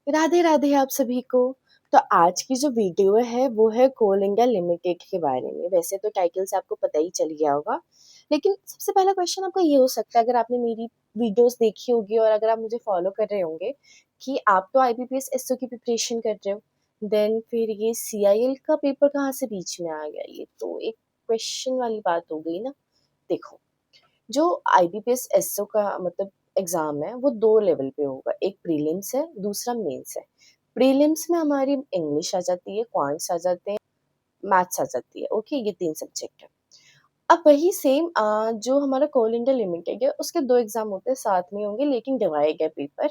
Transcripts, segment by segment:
राधे राधे आप सभी को। तो आज की जो वीडियो है वो है कोल इंडिया लिमिटेड के बारे में। वैसे तो टाइटल से आपको पता ही चल गया होगा, लेकिन सबसे पहला क्वेश्चन आपका ये हो सकता है, अगर आपने मेरी वीडियोस देखी होगी और अगर आप मुझे फॉलो कर रहे होंगे, कि आप तो आईबीपीएस एसओ की प्रिपरेशन कर रहे हो, देन फिर ये सीआईएल का पेपर कहाँ से बीच में आ गया? ये तो एक क्वेश्चन वाली बात हो गई ना। देखो, जो आईबीपीएस एसओ का मतलब एग्जाम है वो दो लेवल पे होगा, एक प्रीलिम्स है, दूसरा मेंस है। प्रीलिम्स में हमारी इंग्लिश आ जाती है, क्वांट्स आ जाते हैं, मैथ्स आ जाती है। ओके, ये तीन सब्जेक्ट है। अब वही सेम जो हमारा कोल इंडिया लिमिटेड है उसके दो एग्जाम होते हैं, साथ में होंगे लेकिन डिवाइड है पेपर।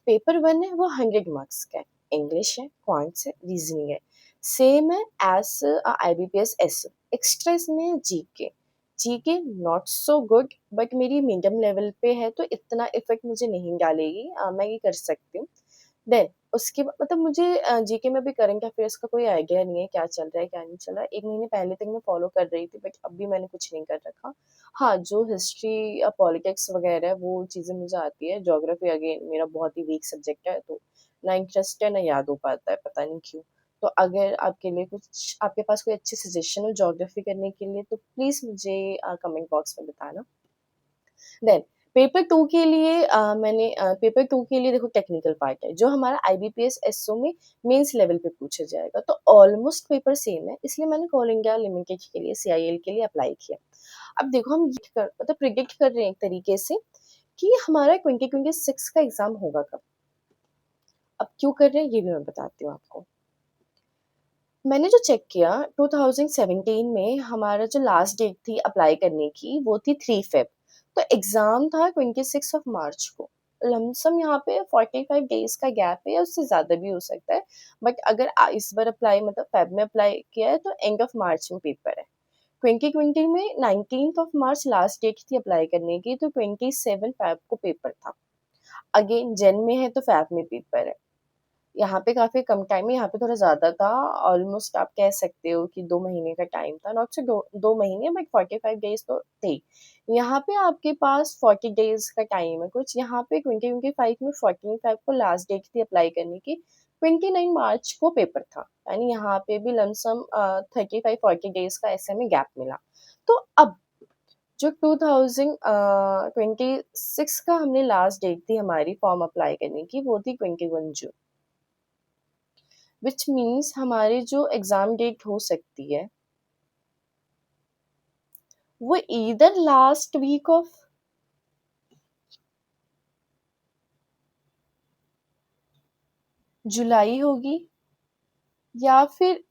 पेपर वन है वो 100 मार्क्स का है, इंग्लिश है, क्वांट्स है, रीजनिंग है। सेम है एज आईबीपीएस एस। एक्स्ट्रा इसमें GK. GK not so good, but मेरी मीडियम लेवल पे है तो इतना इफेक्ट मुझे नहीं डालेगी, मैं ये कर सकती हूँ। देन उसके बाद मतलब मुझे जीके में भी करंट अफेयर्स का कोई आइडिया नहीं है, क्या चल रहा है क्या नहीं चल रहा है। 1 महीने पहले तक मैं फॉलो कर रही थी, बट अब भी मैंने कुछ नहीं कर रखा। हाँ, जो हिस्ट्री पॉलिटिक्स वगैरह है वो चीज़ें मुझे आती है। ज्योग्राफी अगेन मेरा बहुत ही वीक सब्जेक्ट है, तो ना इंटरेस्ट है ना याद हो पाता है, पता नहीं क्यों। तो अगर आपके लिए कुछ, आपके पास कोई अच्छी सजेशन हो ज्योग्राफी करने के लिए, तो प्लीज़ मुझे कमेंट बॉक्स में बताना। देन पेपर टू के लिए पेपर टू के लिए देखो, टेक्निकल पार्ट है जो हमारा आईबीपीएस एसओ में मेंस लेवल पे पूछा जाएगा, तो ऑलमोस्ट पेपर सेम है, इसलिए मैंने कोल इंडिया लिमिटेड के लिए सीआईएल के लिए अप्लाई किया। अब देखो, हम ये मतलब प्रिडिक्ट कर रहे हैं एक तरीके से कि हमारा 2026 का एग्जाम होगा कब। अब क्यों कर रहे हैं ये भी मैं बताती हूँ आपको। मैंने जो चेक किया, 2017 में हमारा जो लास्ट डेट थी अप्लाई करने की वो थी 3 फेब। तो एग्ज़ाम था 26 मार्च को। लमसम यहाँ पे 45 डेज़ का गैप है या उससे ज़्यादा भी हो सकता है। बट अगर इस बार अप्लाई मतलब फेब में अप्लाई किया है तो एंड ऑफ मार्च में पेपर है। 2020 में 19 मार्च लास्ट डेट थी अप्लाई करने की, तो 27 फेब को पेपर था। अगेन जन में है तो फेब में पेपर है। यहाँ पे काफ़ी कम टाइम है, यहाँ पे थोड़ा ज़्यादा था। ऑलमोस्ट आप कह सकते हो कि 2 महीने का टाइम था, नॉट सो 2 महीने, बट 45 डेज़ तो थे। यहाँ पे आपके पास 40 डेज़ का टाइम है कुछ। यहाँ पे 2025 में 14 फ़ेब को लास्ट डेट थी अप्लाई करने की, 29 मार्च को पेपर था। यानी यहाँ पे भी लमसम 35-40 डेज़ का ऐसे में गैप मिला। तो अब जो 2026 का हमने लास्ट डेट थी हमारी फॉर्म अप्लाई करने की, वो थी 21 जून। विच मीन्स हमारी जो एग्जाम डेट हो सकती है वो either last week of July होगी या फिर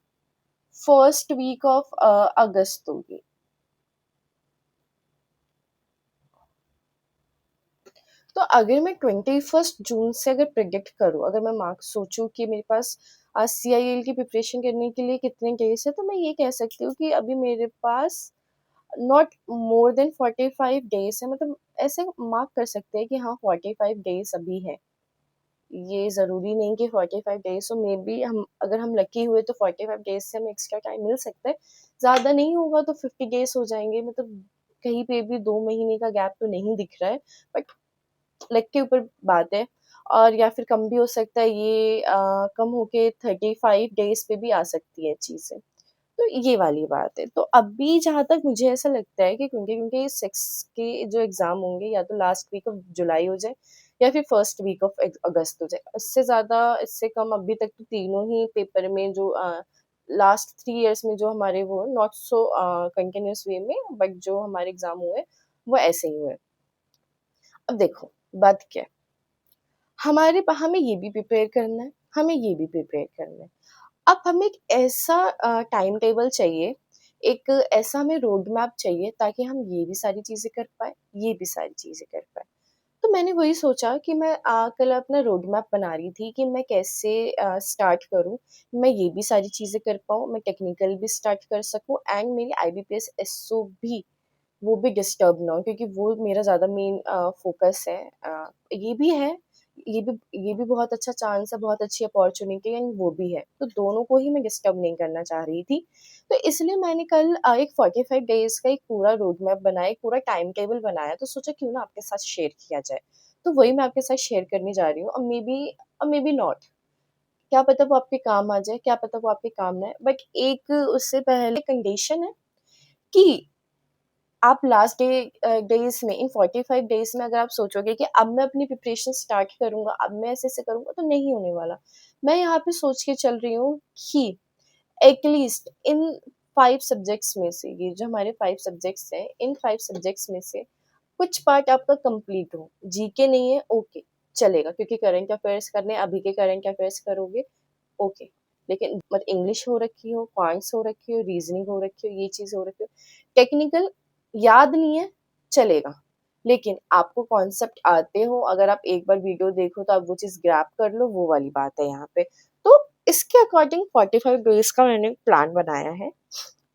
फर्स्ट वीक ऑफ अगस्त होगी। तो अगर मैं 21 जून से अगर प्रिडिक्ट करूँ, अगर मैं मार्क्स सोचूं कि मेरे पास सीआईएल की प्रिपरेशन करने के लिए कितने डेज है, तो मैं ये कह सकती हूँ कि अभी मेरे पास नॉट मोर देन 45 डेज है। मतलब ऐसे मार्क कर सकते हैं कि हाँ 45 डेज अभी है। ये ज़रूरी नहीं कि 45 डेज़ हो, मे बी हम अगर हम लकी हुए तो 45 डेज़ से हमें एक्स्ट्रा टाइम मिल सकता है। ज़्यादा नहीं होगा तो 50 डेज़ हो जाएँगे, मतलब कहीं पे भी 2 महीने का गैप तो नहीं दिख रहा है, बट लक के ऊपर बात है। और या फिर कम भी हो सकता है, ये कम होके 35 डेज़ पे भी आ सकती है चीज़ें। तो ये वाली बात है। तो अभी जहाँ तक मुझे ऐसा लगता है कि क्योंकि 6 के जो एग्ज़ाम होंगे या तो लास्ट वीक ऑफ जुलाई हो जाए या फिर फर्स्ट वीक ऑफ अगस्त हो जाए। इससे ज़्यादा, इससे कम अभी तक तो तीनों ही पेपर में जो लास्ट 3 इयर्स में जो हमारे वो नॉट सो कंटीन्यूअस वे में, बट जो हमारे एग्ज़ाम हुए, वो ऐसे ही हुए। अब देखो, बात क्या है, हमें ये भी प्रिपेयर करना है, हमें ये भी प्रिपेयर करना है। अब हमें एक ऐसा टाइम टेबल चाहिए, एक ऐसा हमें रोड मैप चाहिए ताकि हम ये भी सारी चीज़ें कर पाएँ, ये भी सारी चीज़ें कर पाएँ। तो मैंने वही सोचा कि मैं कल अपना रोड मैप बना रही थी कि मैं कैसे स्टार्ट करूँ, मैं ये भी सारी चीज़ें कर पाऊँ, मैं टेक्निकल भी स्टार्ट कर सकूँ एंड मेरी आईबीपीएस एसओ भी, वो भी डिस्टर्ब ना हो, क्योंकि वो मेरा ज़्यादा मेन फ़ोकस है। ये भी है, ये भी बहुत अच्छा चांस है, बहुत अच्छी अपॉर्च्युनिटी है एंड वो भी है। तो दोनों को ही मैं डिस्टर्ब नहीं करना चाह रही थी। तो इसलिए मैंने कल एक 45 डेज़ का एक पूरा रोड मैप बनाया, एक पूरा टाइम टेबल बनाया, तो सोचा क्यों ना आपके साथ शेयर किया जाए। तो वही मैं आपके साथ शेयर करने जा रही हूँ। और मे बी नॉट। क्या पता वो आपके काम आ जाए, क्या पता वो आपके काम ना आए, बट एक उससे पहले कंडीशन है कि आप लास्ट डेज़ में, इन 45 डेज़ में अगर आप सोचोगे कि अब मैं अपनी प्रिपरेशन स्टार्ट करूँगा, अब मैं ऐसे-ऐसे करूँगा, तो नहीं होने वाला। मैं यहाँ पे सोच के चल रही हूँ कि एटलीस्ट इन 5 सब्जेक्ट्स में से, ये जो हमारे 5 सब्जेक्ट्स हैं, इन 5 सब्जेक्ट्स में से कुछ पार्ट आपका कंप्लीट हो। जीके नहीं है, ओके, चलेगा, क्योंकि करंट अफेयर्स करने हैं, अभी के करंट अफेयर्स करोगे, ओके। लेकिन मत इंग्लिश हो रखी हो, क्वांट्स हो रखी हो, रीज़निंग हो रखी हो, ये चीज़ हो रखी हो, टेक्निकल याद नहीं है, चलेगा। लेकिन आपको कॉन्सेप्ट आते हो, अगर आप एक बार वीडियो देखो तो आप वो चीज़ ग्रैब कर लो, वो वाली बात है यहाँ पे। तो इसके अकॉर्डिंग 45 डेज़ का मैंने प्लान बनाया है।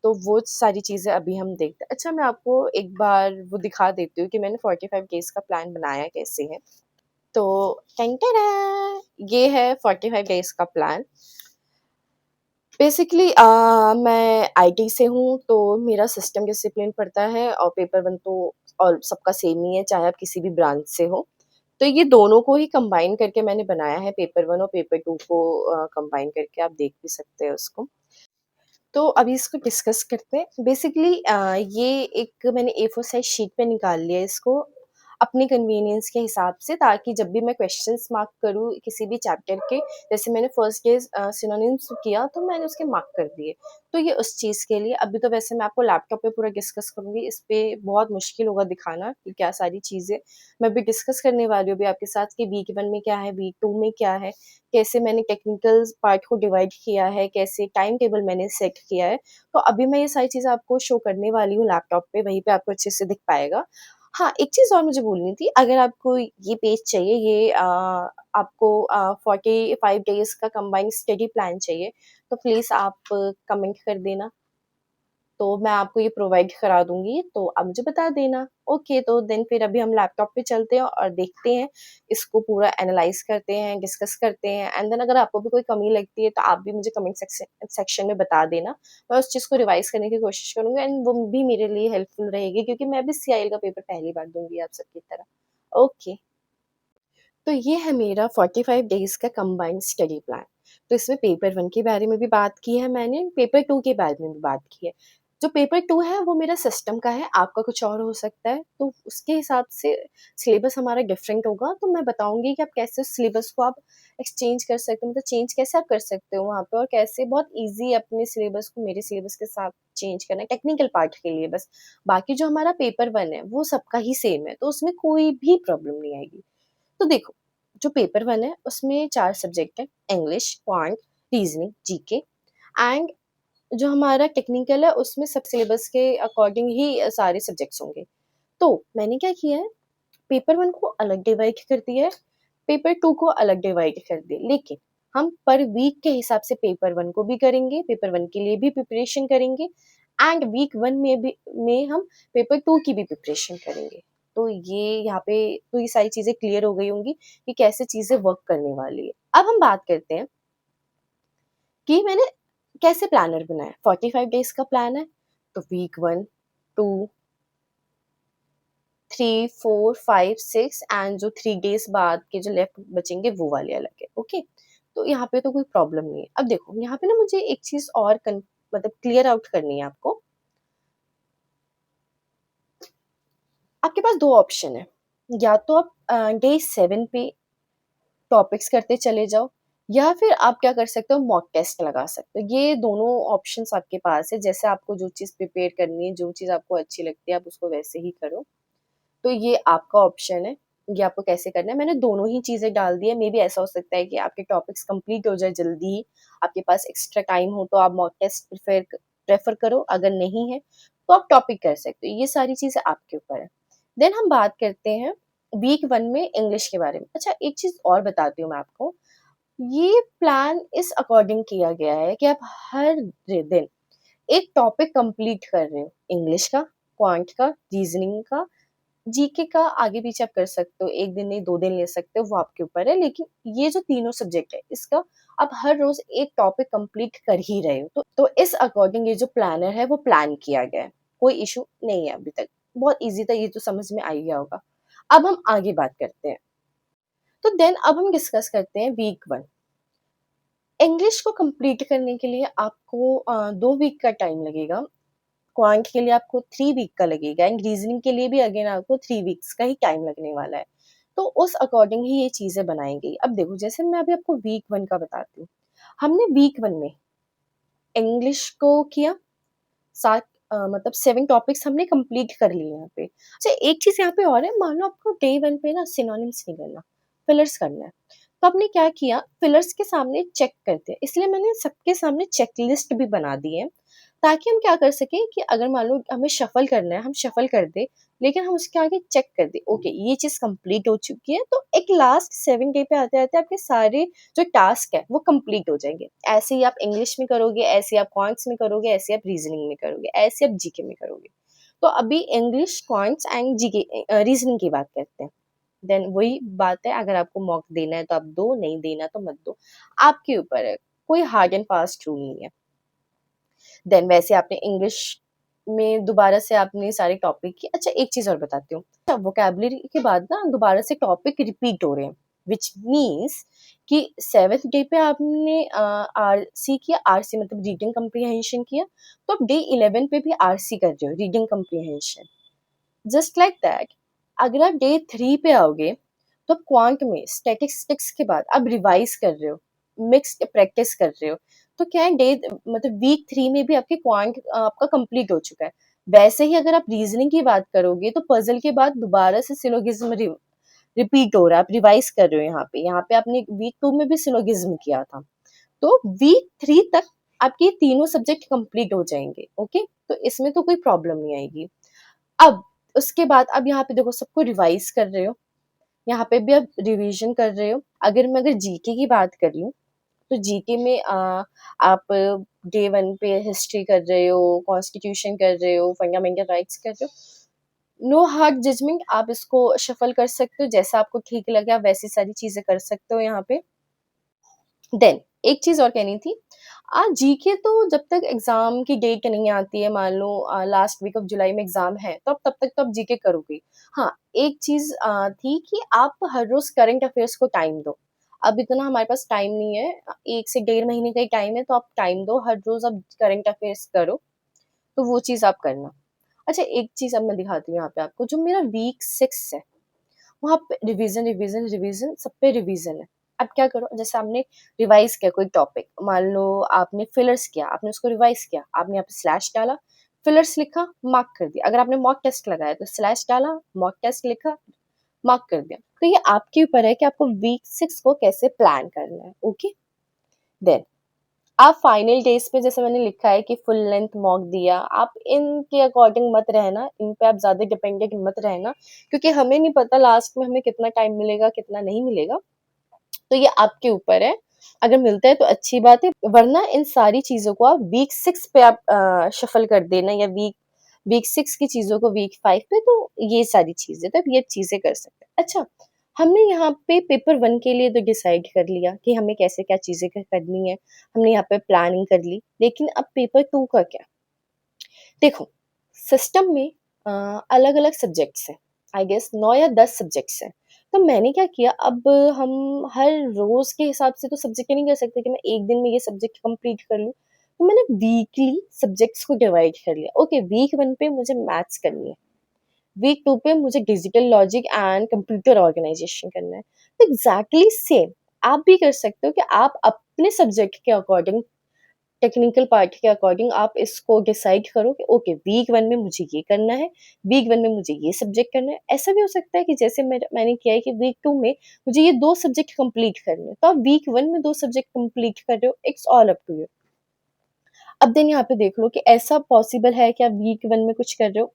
तो वो सारी चीज़ें अभी हम देखते हैं। अच्छा, मैं आपको एक बार वो दिखा देती हूँ कि मैंने 45 डेज़ का प्लान बनाया कैसे है। तो टन-टना! ये है 45 डेज़ का प्लान। बेसिकली मैं आईटी से हूँ, तो मेरा सिस्टम डिसिप्लिन पड़ता है और पेपर 1 तो और सबका सेम ही है, चाहे आप किसी भी ब्रांच से हो। तो ये दोनों को ही कंबाइन करके मैंने बनाया है, पेपर 1 और पेपर 2 को कंबाइन करके आप देख भी सकते हैं उसको। तो अभी इसको डिस्कस करते हैं। बेसिकली ये एक मैंने ए4 साइज़ शीट पे निकाल लिया है इसको, अपने कन्वीनियंस के हिसाब से, ताकि जब भी मैं क्वेश्चंस मार्क करूँ किसी भी चैप्टर के, जैसे मैंने फर्स्ट डे सिनोनिम्स किया तो मैंने उसके मार्क कर दिए। तो ये उस चीज़ के लिए। अभी तो वैसे मैं आपको लैपटॉप पे पूरा डिस्कस करूँगी, इस पे बहुत मुश्किल होगा दिखाना कि क्या सारी चीज़ें मैं अभी डिस्कस करने वाली हूँ अभी आपके साथ कि वीक 1 में क्या है, वीक 2 में क्या है, कैसे मैंने टेक्निकल पार्ट को डिवाइड किया है, कैसे टाइम टेबल मैंने सेट किया है। तो अभी मैं ये सारी चीज़ें आपको शो करने वाली हूँ लैपटॉप पे, वहीं पे आपको अच्छे से दिख पाएगा। हाँ, एक चीज़ और मुझे बोलनी थी, अगर आपको ये पेज चाहिए, ये आपको 45 डेज़ का कंबाइंड स्टडी प्लान चाहिए, तो प्लीज़ आप कमेंट कर देना। तो मैं आपको ये प्रोवाइड करा दूँगी, तो आप मुझे बता देना। ओके, तो देन फिर अभी हम लैपटॉप पे चलते हैं और देखते हैं, इसको पूरा एनालाइज़ करते हैं, डिस्कस करते हैं, एंड देन अगर आपको भी कोई कमी लगती है, तो आप भी मुझे कमेंट सेक्शन में बता देना। मैं उस चीज़ को रिवाइज़ करने की कोशिश करूँगी, एंड वो भी मेरे लिए हेल्पफुल रहेगी, क्योंकि मैं भी सीआईएल का पेपर पहली बार दूँगी आप सबकी तरह। ओके। तो ये है मेरा 45 डेज़ का कंबाइंड स्टडी प्लान। तो इसमें पेपर 1 के बारे में भी बात की है मैंने, पेपर 2 के बारे में भी बात की है। जो पेपर 2 है वो मेरा सिस्टम का है, आपका कुछ और हो सकता है, तो उसके हिसाब से सिलेबस हमारा डिफरेंट होगा, तो मैं बताऊँगी कि आप कैसे उस सिलेबस को आप एक्सचेंज कर सकते हो, मतलब चेंज कैसे आप कर सकते हो वहाँ पे, और कैसे बहुत ईज़ी अपने सिलेबस को मेरे सिलेबस के साथ चेंज करना है, टेक्निकल पार्ट के लिए बस। बाकी जो हमारा पेपर 1 है, वो सबका ही सेम है, तो उसमें कोई भी प्रॉब्लम नहीं आएगी। तो देखो, जो पेपर 1 है उसमें 4 सब्जेक्ट है, English, quant, reasoning, GK, and जो हमारा टेक्निकल है उसमें सब सिलेबस के अकॉर्डिंग ही सारे सब्जेक्ट्स होंगे। तो मैंने क्या किया है, पेपर 1 को अलग डिवाइड कर दिया है, पेपर 2 को अलग डिवाइड कर दिया। लेकिन हम पर वीक के हिसाब से पेपर 1 को भी करेंगे, पेपर 1 के लिए भी प्रिपरेशन करेंगे, एंड वीक 1 में हम पेपर 2 की भी प्रिपरेशन करेंगे। तो ये यहाँ पे तो ये सारी चीज़ें क्लियर हो गई होंगी कि कैसे चीज़ें वर्क करने वाली है। अब हम बात करते हैं कि मैंने कैसे प्लानर बनाया। 45 डेज़ का प्लान है, तो वीक 1, 2, 3, 4, 5, 6 एंड जो 3 डेज़ बाद के जो लेफ्ट बचेंगे वो वाले अलग है, ओके? तो यहाँ पे तो कोई प्रॉब्लम नहीं है। अब देखो, यहाँ पे ना मुझे एक चीज़ और मतलब क्लियर आउट करनी है आपको। आपके पास 2 ऑप्शन है, या तो आप डे 7 पे टॉपिक्स करते चले जाओ, या फिर आप क्या कर सकते हो, मॉक टेस्ट लगा सकते हो। ये दोनों ऑप्शंस आपके पास है, जैसे आपको जो चीज़ प्रिपेयर करनी है, जो चीज़ आपको अच्छी लगती है, आप उसको वैसे ही करो। तो ये आपका ऑप्शन है, ये आपको कैसे करना है। मैंने दोनों ही चीज़ें डाल दी है, मेबी ऐसा हो सकता है कि आपके टॉपिक्स कंप्लीट हो जाए जल्दी ही, आपके पास एक्स्ट्रा टाइम हो तो आप मॉक टेस्ट प्रेफ़र करो, अगर नहीं है तो आप टॉपिक कर सकते हो। ये सारी चीज़ें आपके ऊपर है। देन हम बात करते हैं वीक 1 में इंग्लिश के बारे में। अच्छा, एक चीज़ और बताती हूँ मैं आपको, ये प्लान इस अकॉर्डिंग किया गया है कि आप हर दिन एक टॉपिक कंप्लीट कर रहे हो, इंग्लिश का, क्वांट का, रीज़निंग का, जीके का आगे-पीछे आप कर सकते हो, 1 दिन नहीं 2 दिन ले सकते हो, वो आपके ऊपर है। लेकिन ये जो तीनों सब्जेक्ट है, इसका आप हर रोज़ एक टॉपिक कंप्लीट कर ही रहे हो। तो इस अकॉर्डिंग ये जो प्लानर है, वो प्लान किया गया है। कोई इश्यू नहीं है अभी तक। बहुत ईज़ी था, ये तो समझ में आ ही गया होगा। अब हम आगे बात करते हैं। तो देन अब हम डिस्कस करते हैं वीक 1। इंग्लिश को कंप्लीट करने के लिए आपको 2 वीक का टाइम लगेगा। क्वांट के लिए आपको 3 वीक का लगेगा एंड रीजनिंग के लिए भी अगेन आपको 3 वीक्स का ही टाइम लगने वाला है। तो उस अकॉर्डिंग ही ये चीज़ें बनाई गई। अब देखो जैसे मैं अभी आपको वीक 1 का बताती हूँ। हमने वीक 1 में इंग्लिश को किया, 7 मतलब 7 टॉपिक्स हमने कंप्लीट कर लिए यहाँ पे। अच्छा एक चीज़ यहाँ पे और है, मान लो आपको डे 1 पे ना सिनोनिम्स नहीं करना, फिलर्स करना है। तो आपने क्या किया, फिलर्स के सामने चेक करते हैं, इसलिए मैंने सबके सामने चेकलिस्ट भी बना दी है, ताकि हम क्या कर सकें कि अगर मान लो हमें शफल करना है, हम शफल कर दें, लेकिन हम उसके आगे चेक कर दें, ओके ये चीज़ कंप्लीट हो चुकी है, तो एक लास्ट 7 डे पे आते-आते आपके सारे जो टास्क है वो कंप्लीट हो जाएँगे। ऐसे ही आप इंग्लिश में करोगे, ऐसे ही आप क्वांट्स में करोगे, ऐसे ही आप रीज़निंग में करोगे, ऐसे आप जीके में करोगे। तो अभी English, quants and GK reasoning की बात करते हैं। देन वही बात है, अगर आपको मॉक देना है तो आप दो, नहीं देना तो मत दो। आपके ऊपर है, कोई हार्ड एंड फास्ट रूल नहीं है। देन वैसे आपने इंग्लिश में दोबारा से आपने सारे टॉपिक की। अच्छा एक चीज़ और बताती हूँ। अच्छा वोकैब्युलरी के बाद ना दोबारा से टॉपिक रिपीट हो रहे हैं, व्हिच मीन्स कि 7th डे पे आपने आरसी किया, आरसी मतलब रीडिंग कम्प्रिहेंशन किया, तो आप डे 11 पे भी आरसी कर रहे हो, रीडिंग कम्प्रिहेंशन। जस्ट लाइक दैट अगर आप डे 3 पे आओगे तो क्वांट में स्टैटिस्टिक्स के बाद आप रिवाइज कर रहे हो, मिक्स्ड प्रैक्टिस कर रहे हो, तो क्या है डे मतलब वीक 3 में भी आपके क्वांट आपका कंप्लीट हो चुका है। वैसे ही अगर आप रीजनिंग की बात करोगे तो पजल के बाद दोबारा से सिलोगिज्म रिपीट हो रहा है, आप रिवाइज कर रहे हो। यहाँ पे आपने वीक 2 में भी सिलोगिज्म किया था, तो वीक 3 तक आपके तीनों सब्जेक्ट कंप्लीट हो जाएंगे। ओके, तो इसमें तो कोई प्रॉब्लम नहीं आएगी। अब उसके बाद अब यहाँ पे देखो सबको रिवाइज कर रहे हो, यहाँ पे भी आप रिवीजन कर रहे हो। अगर जीके की बात कर लूँ तो जीके में आप डे 1 पे हिस्ट्री कर रहे हो, कॉन्स्टिट्यूशन कर रहे हो, फंडामेंटल राइट्स कर रहे हो। नो हार्ड जजमेंट, आप इसको शफल कर सकते हो, जैसा आपको ठीक लगे आप वैसी सारी चीजें कर सकते हो यहाँ पे। देन एक चीज और कहनी थी, जीके तो जब तक एग्जाम की डेट नहीं आती है, मान लो लास्ट वीक ऑफ जुलाई में एग्जाम है, तो तब तक तो आप जीके करोगे। हाँ एक चीज थी कि आप हर रोज करंट अफेयर्स को टाइम दो। अब इतना हमारे पास टाइम नहीं है, 1 से 1.5 महीने का ही टाइम है, तो आप टाइम दो, हर रोज आप करंट अफेयर्स करो, तो वो चीज आप करना। अच्छा एक चीज अब मैं दिखाती हूँ यहाँ पे आपको, जो मेरा वीक 6 है वहाँ पे रिवीजन रिवीजन रिवीजन, सब पे रिवीजन है। अब क्या करो, जैसे आपने रिवाइज किया कोई टॉपिक, मान लो आपने फिलर्स किया, आपने उसको रिवाइज किया, आपने यहाँ पे स्लैश डाला, फिलर्स लिखा, मार्क कर दिया। अगर आपने मॉक टेस्ट लगाया तो स्लैश डाला, मॉक टेस्ट लिखा, मार्क कर दिया। तो ये आपके ऊपर है कि आपको वीक 6 को कैसे प्लान करना है। ओके, देन आप फाइनल डेज पे जैसे मैंने लिखा है कि फुल लेंथ मॉक दिया, आप इनके अकॉर्डिंग मत रहना, इन पे आप ज्यादा डिपेंडेंट मत रहना, क्योंकि हमें नहीं पता लास्ट में हमें कितना टाइम मिलेगा कितना नहीं मिलेगा। तो ये आपके ऊपर है, अगर मिलता है तो अच्छी बात है, वरना इन सारी चीजों को आप वीक 6 पे आप शफल कर देना, या वीक वीक 6 की चीजों को वीक 5 पे, तो ये सारी चीजें तो ये चीजें कर सकते हैं। अच्छा हमने यहाँ पे पेपर 1 के लिए तो डिसाइड कर लिया कि हमें कैसे क्या चीजें करनी है, हमने यहाँ पे प्लानिंग कर ली, लेकिन अब पेपर 2 का क्या। देखो सिस्टम में अलग अलग सब्जेक्ट्स हैं, आई गेस 9 या 10 सब्जेक्ट्स हैं। तो मैंने क्या किया, अब हम हर रोज के हिसाब से तो सब्जेक्ट नहीं कर सकते कि मैं एक दिन में ये सब्जेक्ट कंप्लीट कर लूँ, तो मैंने वीकली सब्जेक्ट्स को डिवाइड कर लिया। ओके वीक 1 पे मुझे मैथ्स करनी है, वीक 2 पे मुझे digital logic and computer organisation करना है। तो एग्जैक्टली सेम आप भी कर सकते हो कि आप अपने सब्जेक्ट के अकॉर्डिंग, टेक्निकल पार्ट के अकॉर्डिंग आप इसको डिसाइड करो कि ओके वीक 1 में मुझे ये करना है, वीक 1 में मुझे ये सब्जेक्ट करना है। ऐसा भी हो सकता है कि जैसे मैंने किया है कि वीक 2 में मुझे ये 2 सब्जेक्ट कंप्लीट करने हैं, तो आप वीक 1 में 2 सब्जेक्ट कंप्लीट कर रहे हो, it's all up to you. अब देन यहाँ पे देख लो कि ऐसा पॉसिबल है कि आप वीक 1 में कुछ कर रहे हो,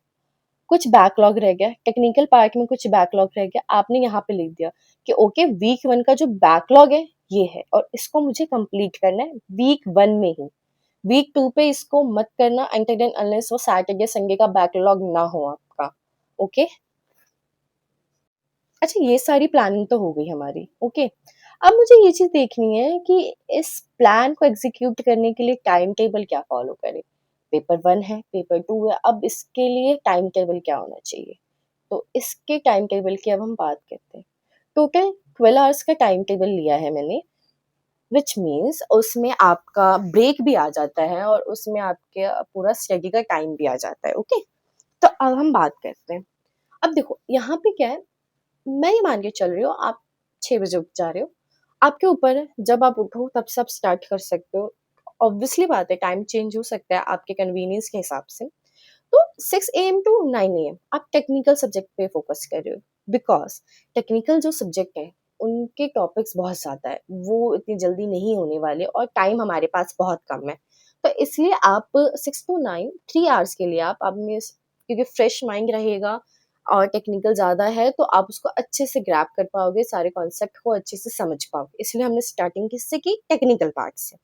कुछ बैकलॉग रह गया, टेक्निकल पार्ट में कुछ बैकलॉग रह गया, आपने यहाँ पे लिख दिया कि ओके वीक 1 का जो बैकलॉग है ये है, और इसको मुझे कंप्लीट करना है वीक 1 में ही। वीक 2 पे इसको मत करना अनटिल एंड अनलेस वो सैटरडे संडे का बैकलॉग ना हो आपका। ओके, अच्छा ये सारी प्लानिंग तो हो गई हमारी। ओके, अब मुझे ये चीज देखनी है कि इस प्लान को एग्जीक्यूट करने के लिए टाइम टेबल क्या फॉलो करें। पेपर 1 है, पेपर 2 है, अब इसके लिए टाइम टेबल क्या होना चाहिए। तो इसके टाइम टेबल की अब हम बात करते हैं। टोटल 12 आवर्स का टाइम टेबल लिया है मैंने। विच मीन्स उसमें आपका ब्रेक भी आ जाता है और उसमें आपके पूरा स्टडी का टाइम भी आ जाता है। ओके, तो अब हम बात करते हैं। अब देखो यहाँ पे क्या है, मैं ये मान के चल रही हूँ आप 6 बजे उठ जा रहे हो, आपके ऊपर है, जब आप उठो तब से आप स्टार्ट कर सकते हो। ऑब्वियसली बात है, टाइम चेंज हो सकता है आपके कन्वीनियंस के हिसाब से। तो 6 AM टू 9 AM आप टेक्निकल सब्जेक्ट पे फोकस कर रहे हो, बिकॉज टेक्निकल जो सब्जेक्ट है उनके टॉपिक्स बहुत ज़्यादा है, वो इतनी जल्दी नहीं होने वाले और टाइम हमारे पास बहुत कम है। तो इसलिए आप 6 to 9 3 आवर्स के लिए आप अपने, क्योंकि फ्रेश माइंड रहेगा और टेक्निकल ज़्यादा है तो आप उसको अच्छे से ग्रैब कर पाओगे, सारे कॉन्सेप्ट को अच्छे से समझ पाओगे, इसलिए हमने स्टार्टिंग किससे की, टेक्निकल पार्ट से।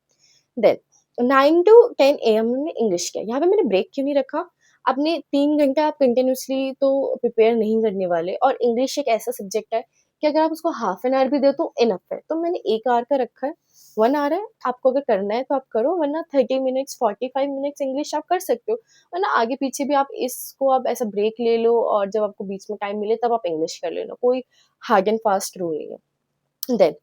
देन 9 to 10 AM हमने इंग्लिश किया। यहाँ पे मैंने ब्रेक क्यों नहीं रखा, आपने 3 घंटा आप कंटिन्यूसली तो प्रिपेयर नहीं करने वाले, और इंग्लिश एक ऐसा सब्जेक्ट है कि अगर आप उसको हाफ एन आवर भी दो तो इनफ है। तो मैंने 1 आवर का रखा है, 1 आवर है, आपको अगर करना है तो आप करो, वरना 30 मिनट्स 45 मिनट्स इंग्लिश आप कर सकते हो, वरना आगे पीछे भी आप इसको आप ऐसा ब्रेक ले लो और जब आपको बीच में टाइम मिले तब आप इंग्लिश कर लेना, कोई हार्ड एंड फास्ट रूल नहीं है। देन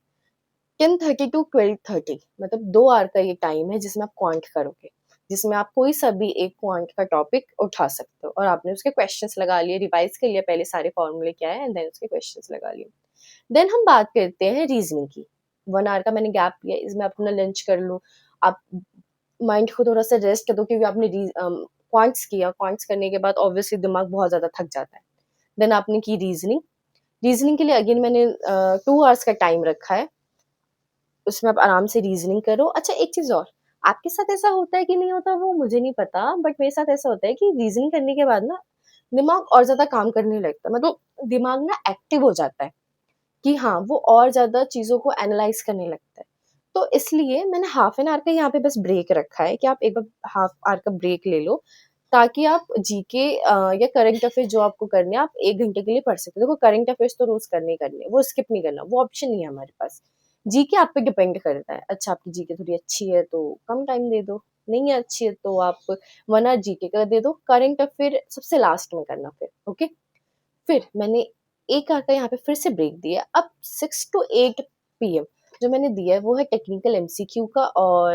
10:30 to 12:30 मतलब 2 आवर का ये टाइम है जिसमें आप क्वांट करोगे, जिसमें आप कोई सा भी एक क्वांट का टॉपिक उठा सकते हो और आपने उसके क्वेश्चंस लगा लिए, रिवाइज कर लिया पहले सारे फॉर्मूले क्या है एंड देन उसके क्वेश्चंस लगा लिए। देन हम बात करते हैं रीजनिंग की। 1 आवर का मैंने गैप लिया, इसमें आप अपना लंच कर लो, आप माइंड को थोड़ा सा रेस्ट कर दो, क्योंकि आपने क्वांट्स किया, क्वांट्स करने के बाद ऑब्वियसली दिमाग बहुत ज्यादा थक जाता है। देन आपने की रीजनिंग, रीजनिंग के लिए अगेन मैंने 2 आवर्स का टाइम रखा है, उसमें आप आराम से रीजनिंग करो। अच्छा एक चीज और, आपके साथ ऐसा होता है कि नहीं होता वो मुझे नहीं पता, बट मेरे साथ ऐसा होता है कि रीजनिंग करने के बाद ना दिमाग और ज्यादा काम करने लगता है, मतलब दिमाग ना एक्टिव हो जाता है कि हाँ वो और ज्यादा चीजों को एनालाइज करने लगता है। तो इसलिए मैंने हाफ एन आवर का यहाँ पे बस ब्रेक रखा है कि आप एक बार हाफ आवर का ब्रेक ले लो, ताकि आप जीके या करंट अफेयर्स जो आपको करने हैं आप 1 घंटे के लिए पढ़ सकते हो। देखो करंट अफेयर्स तो रोज करने ही करने हैं, वो स्किप नहीं करना, वो ऑप्शन नहीं है हमारे पास। जीके आप पे डिपेंड करता है, अच्छा आपकी जीके थोड़ी अच्छी है तो कम टाइम दे दो, नहीं है अच्छी है तो आप 1 आवर जीके का दे दो, करंट अफेयर सबसे लास्ट में करना फिर। ओके, फिर मैंने 1 आवर का यहाँ पे फिर से ब्रेक दिया। अब 6 to 8 PM जो मैंने दिया है वो है टेक्निकल एमसीक्यू का और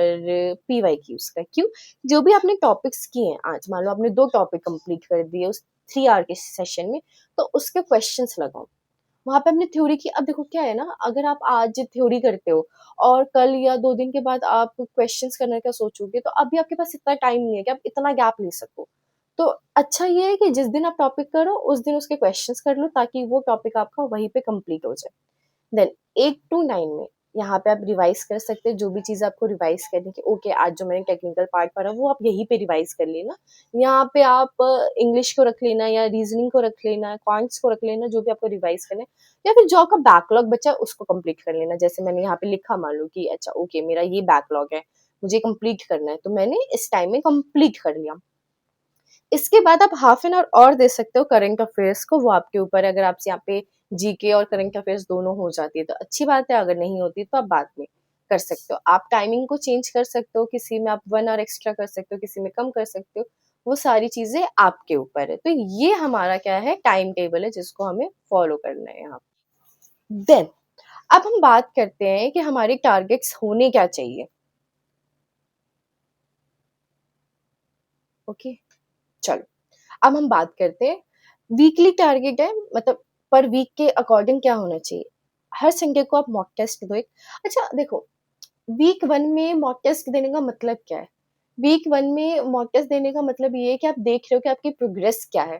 पीवाईक्यूज का। क्यों, जो भी आपने टॉपिक्स किए हैं, आज मान लो आपने 2 टॉपिक कंप्लीट कर दिए उस 3 आवर के सेशन में, तो उसके क्वेश्चंस लगाओ। वहां पे आपने थ्योरी की, अब देखो क्या है ना, अगर आप आज थ्योरी करते हो और कल या 2 दिन के बाद आप क्वेश्चंस करने का सोचोगे, तो अभी आपके पास इतना टाइम नहीं है कि आप इतना गैप ले सको। तो अच्छा ये है कि जिस दिन आप टॉपिक करो उस दिन उसके क्वेश्चंस कर लो, ताकि वो टॉपिक आपका वहीं पे कंप्लीट हो जाए। देन 8 to 9 में यहाँ पे आप रिवाइज कर सकते हैं जो भी चीज़ आपको रिवाइज करनी है। ओके, आज जो मैंने टेक्निकल पार्ट पढ़ा वो आप यहीं पे रिवाइज कर लेना, यहाँ पे आप इंग्लिश को रख लेना या रीजनिंग को रख लेना, क्वांट्स को रख लेना, जो भी आपको रिवाइज करना है, या फिर जो आपका बैकलॉग बचा है उसको कंप्लीट कर लेना। जैसे मैंने यहाँ पे लिखा, मान लो कि अच्छा ओके मेरा ये बैकलॉग है, मुझे कंप्लीट करना है, तो मैंने इस टाइम में कंप्लीट कर लिया। इसके बाद आप हाफ एन आवर और दे सकते हो करंट अफेयर्स को, वो आपके ऊपर है। अगर आपसे यहाँ पे जीके और करंट अफेयर्स दोनों हो जाती है तो अच्छी बात है, अगर नहीं होती तो आप बाद में कर सकते हो। आप टाइमिंग को चेंज कर सकते हो, किसी में आप 1 आवर एक्स्ट्रा कर सकते हो, किसी में कम कर सकते हो, वो सारी चीजें आपके ऊपर है। तो ये हमारा क्या है, टाइम टेबल है जिसको हमें फॉलो करना है यहाँ। देन अब हम बात करते हैं कि हमारे टारगेट्स होने क्या चाहिए। ओके, चलो अब हम बात करते हैं, वीकली टारगेट है, मतलब पर वीक के अकॉर्डिंग क्या होना चाहिए। हर संडे को आप मॉक टेस्ट दो एक। अच्छा देखो, वीक 1 में मॉक टेस्ट देने का मतलब क्या है, वीक 1 में मॉक टेस्ट देने का मतलब ये है कि आप देख रहे हो कि आपकी प्रोग्रेस क्या है।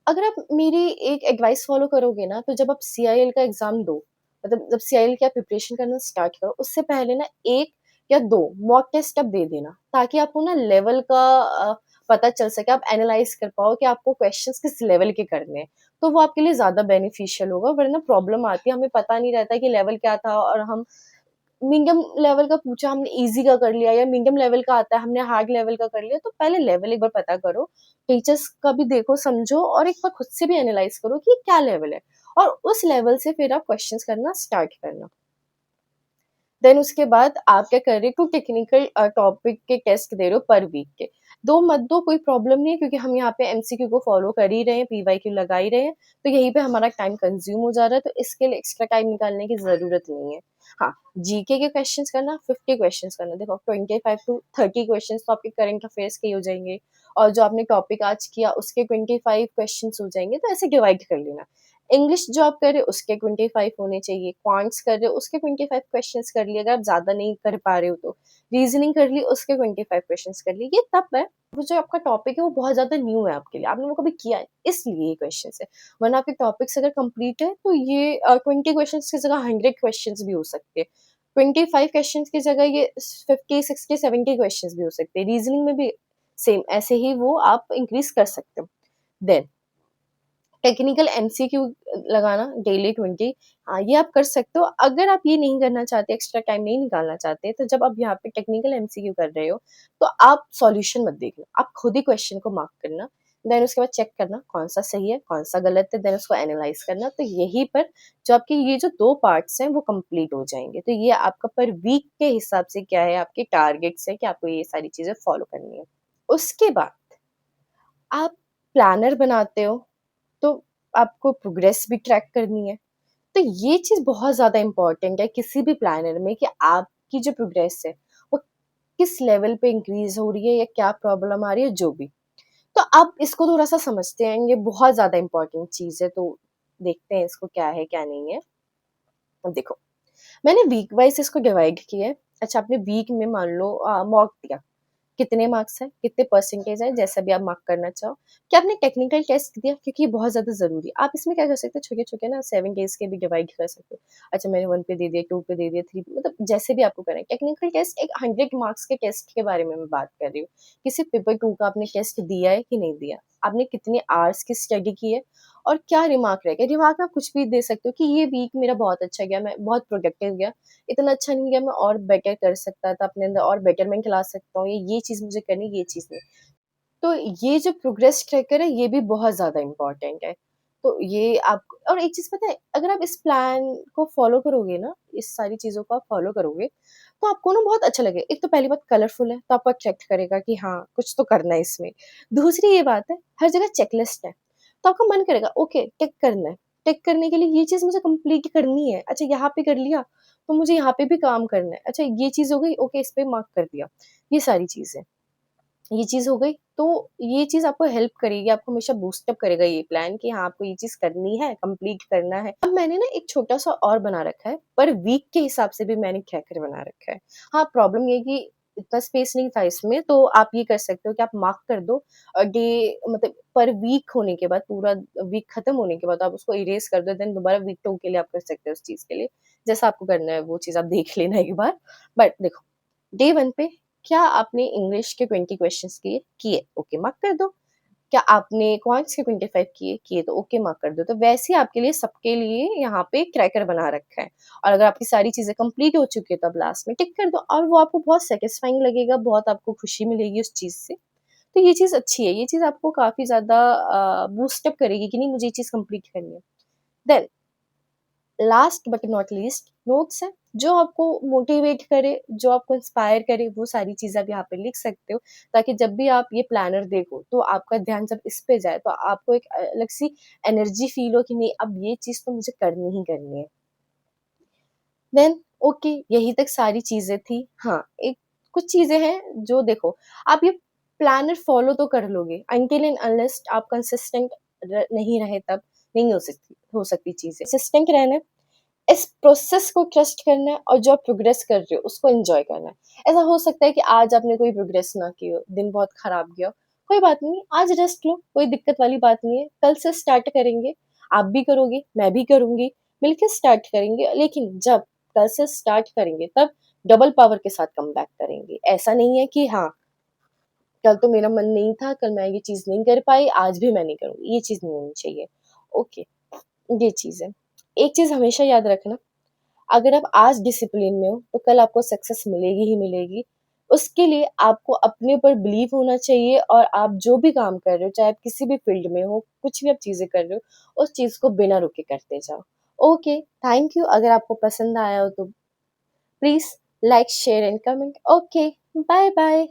अगर आप मेरी एक एडवाइस फॉलो करोगे ना, तो जब आप सीआईएल का एग्जाम दो, मतलब जब सीआईएल की आप प्रिपरेशन करना स्टार्ट करो, उससे पहले ना 1 या 2 मॉक टेस्ट आप दे देना, ताकि आपको ना लेवल का पता चल सके, आप एनालाइज कर पाओ कि आपको क्वेश्चंस किस लेवल के करने हैं। तो वो आपके लिए ज्यादा बेनिफिशियल होगा, वरना प्रॉब्लम आती है, हमें पता नहीं रहता कि लेवल क्या था और हम मीडियम लेवल का पूछा हमने इजी का कर लिया, या मीडियम लेवल का आता है हमने हार्ड लेवल का कर लिया। तो पहले लेवल एक बार पता करो, टीचर्स का भी देखो समझो, और एक बार खुद से भी एनालाइज करो कि क्या लेवल है, और उस लेवल से फिर आप क्वेश्चंस करना स्टार्ट करना। देन उसके बाद आप क्या कर रहे हो, टेक्निकल टॉपिक के टेस्ट दे रहे हो पर वीक के। 2 मत दो, कोई प्रॉब्लम नहीं है, क्योंकि हम यहाँ पे एमसीक्यू को फॉलो कर ही रहे हैं, पीवाईक्यू लगा ही रहे हैं, तो यहीं पे हमारा टाइम कंज्यूम हो जा रहा है, तो इसके लिए एक्स्ट्रा टाइम निकालने की ज़रूरत नहीं है। हाँ, जीके के क्वेश्चंस करना, 50 क्वेश्चंस करना, देखो 25 टू 30 क्वेश्चंस तो आपके करंट अफेयर्स के ही हो जाएँगे, और जो आपने टॉपिक आज किया उसके 25 क्वेश्चंस हो जाएँगे, तो ऐसे डिवाइड कर लेना। इंग्लिश जो आप कर रहे हो उसके 25 होने चाहिए, क्वांट्स कर रहे हो उसके 25 क्वेश्चंस कर लिए, अगर आप ज़्यादा नहीं कर पा रहे हो तो। रीजनिंग कर ली उसके 25 क्वेश्चंस कर लिए, ये तब है वो जो आपका टॉपिक है वो बहुत ज़्यादा न्यू है आपके लिए, आपने वो कभी किया है, इसलिए ये क्वेश्चंस है। वरना आपके टॉपिक्स अगर कंप्लीट है तो ये 20 क्वेश्चंस की जगह 100 क्वेश्चंस भी हो सकते हैं। 25 क्वेश्चंस की जगह ये 50, 60, 70 क्वेश्चंस भी हो सकते हैं। रीजनिंग में भी सेम ऐसे ही वो आप इंक्रीज कर सकते हो। देन टेक्निकल एमसीक्यू लगाना डेली 20, हाँ, ये आप कर सकते हो। अगर आप ये नहीं करना चाहते, एक्स्ट्रा टाइम नहीं निकालना चाहते, तो जब आप यहाँ पे टेक्निकल एमसीक्यू कर रहे हो, तो आप सॉल्यूशन मत देखना, आप खुद ही क्वेश्चन को मार्क करना, देन उसके बाद चेक करना कौन सा सही है, कौन सा गलत है, देन उसको एनालाइज करना। तो यहीं पर जो आपके ये जो 2 पार्ट्स हैं, वो कंप्लीट हो जाएँगे। तो ये आपका पर वीक के हिसाब से क्या है, आपके टारगेट्स हैं कि आपको ये सारी चीज़ें फॉलो करनी है। उसके बाद आप प्लानर बनाते हो, तो आपको प्रोग्रेस भी ट्रैक करनी है। तो ये चीज़ बहुत ज़्यादा इम्पोर्टेंट है किसी भी प्लानर में, कि आपकी जो प्रोग्रेस है, वो किस लेवल पे इंक्रीज़ हो रही है या क्या प्रॉब्लम आ रही है, जो भी। तो आप इसको थोड़ा-सा समझते हैं, ये बहुत ज़्यादा इम्पोर्टेंट चीज़ है, तो देखते हैं इसको क्या है, क्या नहीं है। अब देखो, मैंने वीक वाइज़ इसको डिवाइड किया है। अच्छा, आपने वीक में मान लो मॉक दिया, कितने मार्क्स हैं, कितने परसेंटेज है, जैसा भी आप मार्क करना चाहो। क्या आपने टेक्निकल टेस्ट दिया? क्योंकि ये बहुत ज़्यादा ज़रूरी है। आप इसमें क्या कर सकते हो, छोटे-छोटे ना 7 डेज़ के भी डिवाइड कर सकते हो। अच्छा, मैंने 1 पे दे दिया, 2 पे दे दिया, 3 पे, मतलब जैसे भी आपको करना है। टेक्निकल टेस्ट एक 100 मार्क्स के टेस्ट के बारे में मैं बात कर रही हूँ। किसी पेपर 2 का आपने टेस्ट दिया है कि नहीं दिया? आपने कितने आवर्स की स्टडी की है और क्या रिमार्क रह गया? रिमार्क आप कुछ भी दे सकते हो कि ये वीक मेरा बहुत अच्छा गया, मैं बहुत प्रोडक्टिव गया। इतना अच्छा नहीं गया, मैं और बेटर कर सकता था, अपने अंदर और बेटरमेंट ला सकता हूँ, ये चीज़ मुझे करनी है, ये चीज़ नहीं। तो ये जो प्रोग्रेस ट्रैकर है, ये भी बहुत ज़्यादा इम्पोर्टेंट है। तो ये आप, और एक चीज़ पता है, अगर आप इस प्लान को फ़ॉलो करोगे ना, इस सारी चीज़ों को आप फ़ॉलो करोगे, तो आपको ना बहुत अच्छा लगेगा। एक तो पहली बात कलरफुल है, तो आपको अट्रैक्ट करेगा कि हाँ, कुछ तो करना है इसमें। दूसरी ये बात है, हर जगह चेकलिस्ट है, तो आपका मन करेगा ओके टिक करना है। टिक करने के लिए ये चीज़ मुझे कंप्लीट करनी है। अच्छा, यहाँ पे कर लिया, तो मुझे यहाँ पे भी काम करना है। अच्छा, ये चीज़ हो गई, ओके इस पे मार्क कर दिया। ये सारी चीज़ें। ये चीज़ हो गई, तो ये चीज़ आपको हेल्प करेगी, आपको हमेशा बूस्ट अप करेगा ये प्लान कि हाँ, आपको ये चीज़ करनी है, कंप्लीट करना है। अब मैंने ना एक छोटा-सा और बना रखा है, पर वीक के हिसाब से भी मैंने ट्रैकर बना रखा है। हाँ, प्रॉब्लम ये है कि इतना स्पेस नहीं था इसमें, तो आप ये कर सकते हो कि आप मार्क कर दो डे, मतलब पर वीक होने के बाद, पूरा वीक खत्म होने के बाद आप उसको इरेज़ कर दो, देन दोबारा वीक 2 के लिए आप कर सकते हो उस चीज़ के लिए। जैसा आपको करना है वो चीज़ आप देख लेना एक बार। बट देखो, डे 1 पे क्या आपने इंग्लिश के 20 क्वेश्चंस किए? किए, ओके मार्क कर दो। क्या आपने क्वांट्स के 25 किए? किए, तो ओके मार्क कर दो। तो वैसे ही आपके लिए, सबके लिए यहाँ पे क्रैकर बना रखा है, और अगर आपकी सारी चीज़ें कंप्लीट हो चुकी है, तब लास्ट में टिक कर दो, और वो आपको बहुत सैटिस्फाइंग लगेगा, बहुत आपको खुशी मिलेगी उस चीज़ से। तो ये चीज़ अच्छी है, ये चीज़ आपको काफ़ी ज़्यादा बूस्ट अप करेगी कि नहीं, मुझे ये चीज़ कंप्लीट करनी है। Then last but not least, notes हैं, जो आपको मोटिवेट करे, जो आपको इंस्पायर करे, वो सारी चीज़ें आप यहाँ पे लिख सकते हो, ताकि जब भी आप ये प्लानर देखो, तो आपका ध्यान जब इस पे जाए, तो आपको एक अलग सी एनर्जी फील हो कि नहीं, अब ये चीज़ तो मुझे करनी ही करनी है। देन ओके, यही तक सारी चीज़ें थी। हाँ, एक कुछ चीज़ें हैं जो देखो, आप ये प्लानर फ़ॉलो तो कर लोगे, अनटिल एंड अनलेस आप कंसिस्टेंट नहीं रहे, तब नहीं हो सकती चीज़ें। कंसिस्टेंट रहना है, इस प्रोसेस को ट्रस्ट करना है, और जो आप प्रोग्रेस कर रहे हो उसको एन्जॉय करना है। ऐसा हो सकता है कि आज आपने कोई प्रोग्रेस ना की हो, दिन बहुत खराब गया हो, कोई बात नहीं, आज रेस्ट लो, कोई दिक्कत वाली बात नहीं है। कल से स्टार्ट करेंगे, आप भी करोगे, मैं भी करूँगी, मिलके स्टार्ट करेंगे। लेकिन जब कल से स्टार्ट करेंगे, तब डबल पावर के साथ कमबैक करेंगे। ऐसा नहीं है कि हाँ, कल तो मेरा मन नहीं था, कल मैं ये चीज़ नहीं कर पाई, आज भी मैं नहीं करूँगी, ये चीज़ नहीं होनी चाहिए। ओके, ये चीज़ है। एक चीज़ हमेशा याद रखना, अगर आप आज डिसिप्लिन में हो, तो कल आपको सक्सेस मिलेगी ही मिलेगी। उसके लिए आपको अपने ऊपर बिलीव होना चाहिए, और आप जो भी काम कर रहे हो, चाहे आप किसी भी फील्ड में हो, कुछ भी आप चीज़ें कर रहे हो, उस चीज़ को बिना रुके करते जाओ। Okay, thank you. अगर आपको पसंद आया हो तो please like, share and comment. Okay, bye bye.